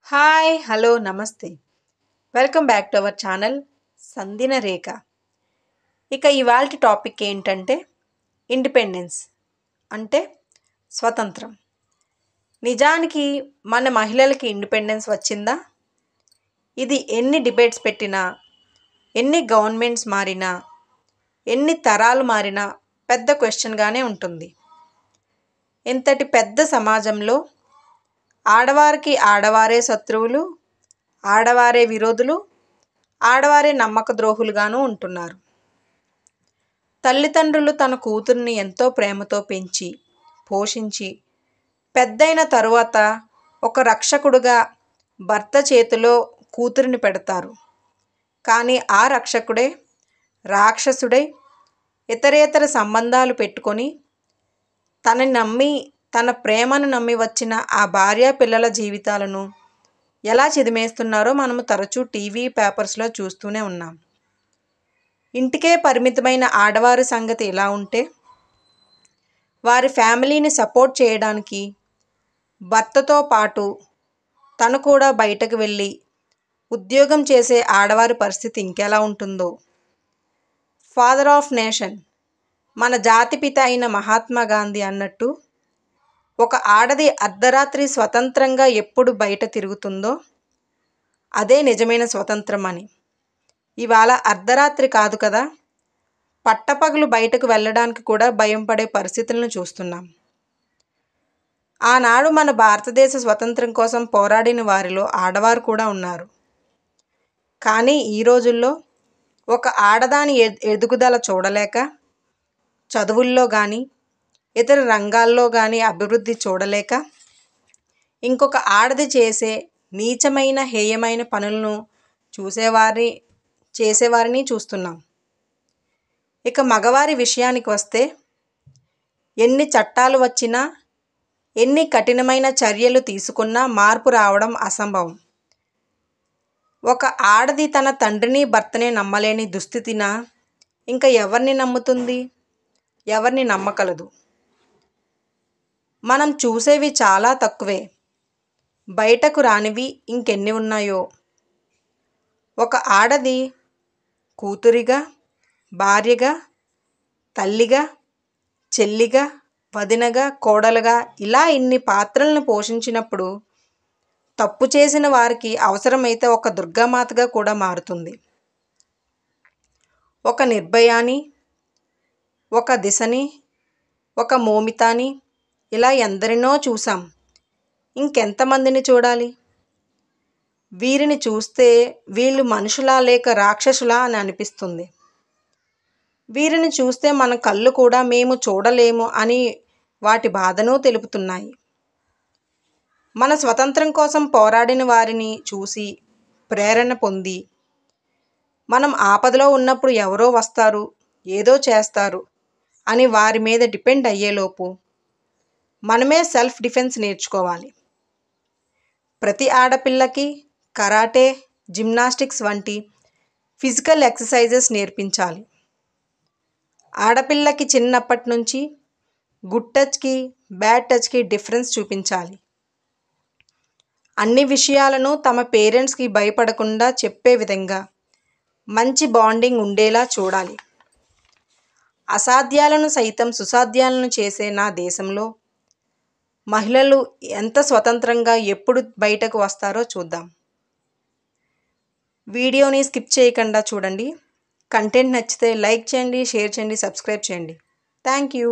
Hi hello namaste welcome back to our channel సంధిన రేఖ. ఇక ఇవాల్టి టాపిక్ ఏంటంటే ఇండిపెండెన్స్ అంటే స్వతంత్రం. నిజానికి మన మహిళలకి ఇండిపెండెన్స్ వచ్చిందా? ఇది ఎన్ని డిబేట్స్ పెట్టినా, ఎన్ని గవర్నమెంట్స్ మారినా, ఎన్ని తరాలు మారినా పెద్ద క్వశ్చన్గానే ఉంటుంది. ఇంతటి పెద్ద సమాజంలో ఆడవారికి ఆడవారే శత్రువులు, ఆడవారే విరోధులు, ఆడవారే నమ్మక ద్రోహులుగాను ఉంటున్నారు. తల్లిదండ్రులు తన కూతుర్ని ఎంతో ప్రేమతో పెంచి పోషించి పెద్దయిన తరువాత ఒక రక్షకుడుగా భర్త చేతిలో కూతురిని పెడతారు. కానీ ఆ రక్షకుడే రాక్షసుడై ఇతరేతర సంబంధాలు పెట్టుకొని తన ప్రేమను నమ్మి వచ్చిన ఆ భార్య పిల్లల జీవితాలను ఎలా చిదిమేస్తున్నారో మనము తరచూ టీవీ పేపర్స్లో చూస్తూనే ఉన్నాం. ఇంటికే పరిమితమైన ఆడవారి సంగతి ఇలా ఉంటే, వారి ఫ్యామిలీని సపోర్ట్ చేయడానికి భర్తతో పాటు తను కూడా బయటకు వెళ్ళి ఉద్యోగం చేసే ఆడవారి పరిస్థితి ఇంకెలా ఉంటుందో. ఫాదర్ ఆఫ్ నేషన్, మన జాతిపిత అయిన మహాత్మా గాంధీ అన్నట్టు, ఒక ఆడది అర్ధరాత్రి స్వతంత్రంగా ఎప్పుడు బయట తిరుగుతుందో అదే నిజమైన స్వతంత్రం అని. ఇవాళ అర్ధరాత్రి కాదు కదా, పట్టపగలు బయటకు వెళ్ళడానికి కూడా భయం పడే పరిస్థితులను చూస్తున్నాం. ఆనాడు మన భారతదేశ స్వతంత్రం కోసం పోరాడిన వారిలో ఆడవారు కూడా ఉన్నారు. కానీ ఈ రోజుల్లో ఒక ఆడదాని ఎదుగుదల చూడలేక, చదువుల్లో కానీ ఇతర రంగాల్లో కానీ అభివృద్ధి చూడలేక, ఇంకొక ఆడది చేసే నీచమైన హేయమైన పనులను చేసేవారిని చూస్తున్నాం. ఇక మగవారి విషయానికి వస్తే, ఎన్ని చట్టాలు వచ్చినా, ఎన్ని కఠినమైన చర్యలు తీసుకున్నా మార్పు రావడం అసంభవం. ఒక ఆడది తన తండ్రిని భర్తనే నమ్మలేని దుస్థితిన ఇంకా ఎవరిని నమ్ముతుంది? ఎవరిని నమ్మకలదు? మనం చూసేవి చాలా తక్కువే, బయటకు రానివి ఇంకెన్ని ఉన్నాయో. ఒక ఆడది కూతురిగా, భార్యగా, తల్లిగా, చెల్లిగా, వదినగా, కోడలుగా ఇలా ఇన్ని పాత్రలను పోషించినప్పుడు తప్పు చేసిన వారికి అవసరమైతే ఒక దుర్గామాతగా కూడా మారుతుంది. ఒక నిర్భయాని, ఒక దిశని, ఒక మోమితాని ఇలా ఎందరినో చూసాం. ఇంకెంతమందిని చూడాలి? వీరిని చూస్తే వీళ్ళు మనుషులా లేక రాక్షసులా అని అనిపిస్తుంది. వీరిని చూస్తే మన కళ్ళు కూడా మేము చూడలేము అని వాటి బాధను తెలుపుతున్నాయి. మన స్వతంత్రం కోసం పోరాడిన వారిని చూసి ప్రేరణ పొంది, మనం ఆపదలో ఉన్నప్పుడు ఎవరో వస్తారు, ఏదో చేస్తారు అని వారి మీద డిపెండ్ అయ్యేలోపు మనమే సెల్ఫ్ డిఫెన్స్ నేర్చుకోవాలి. ప్రతి ఆడపిల్లకి కరాటే, జిమ్నాస్టిక్స్ వంటి ఫిజికల్ ఎక్సర్సైజెస్ నేర్పించాలి. ఆడపిల్లకి చిన్నప్పటి నుంచి గుడ్ టచ్కి, బ్యాడ్ టచ్కి డిఫరెన్స్ చూపించాలి. అన్ని విషయాలను తమ పేరెంట్స్కి భయపడకుండా చెప్పే విధంగా మంచి బాండింగ్ ఉండేలా చూడాలి. అసాధ్యాలను సైతం సుసాధ్యాలను చేసే నా దేశంలో మహిళలు ఎంత స్వతంత్రంగా ఎప్పుడు బయటకు వస్తారో చూద్దాం. వీడియోని స్కిప్ చేయకుండా చూడండి. కంటెంట్ నచ్చితే లైక్ చేయండి, షేర్ చేయండి, సబ్స్క్రైబ్ చేయండి. Thank you.